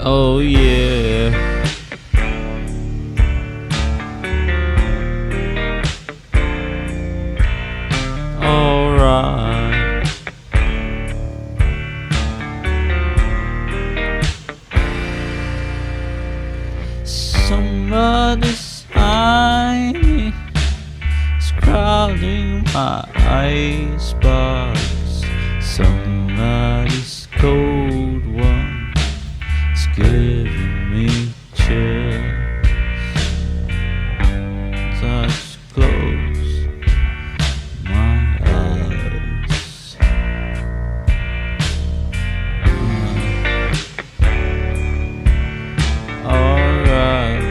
Oh yeah. Alright. Somebody's eye is crowding my icebox. Somebody's cold one is giving me chills. Touch close my eyes. Alright,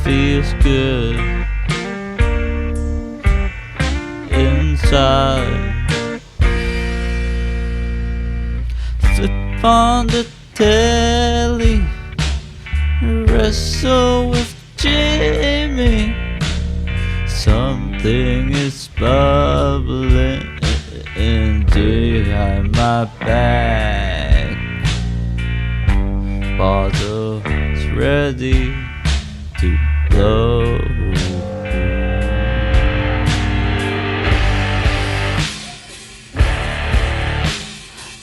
feels good inside. Flip on the telly, wrestle with Jimmy. Something is bubbling behind my back. Bottle's ready to blow.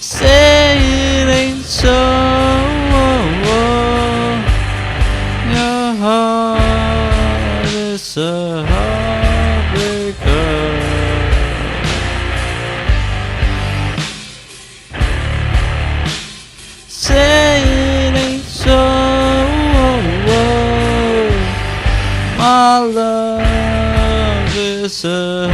Say it ain't so. Your heart is a heartbreaker. Say it ain't so. My love is a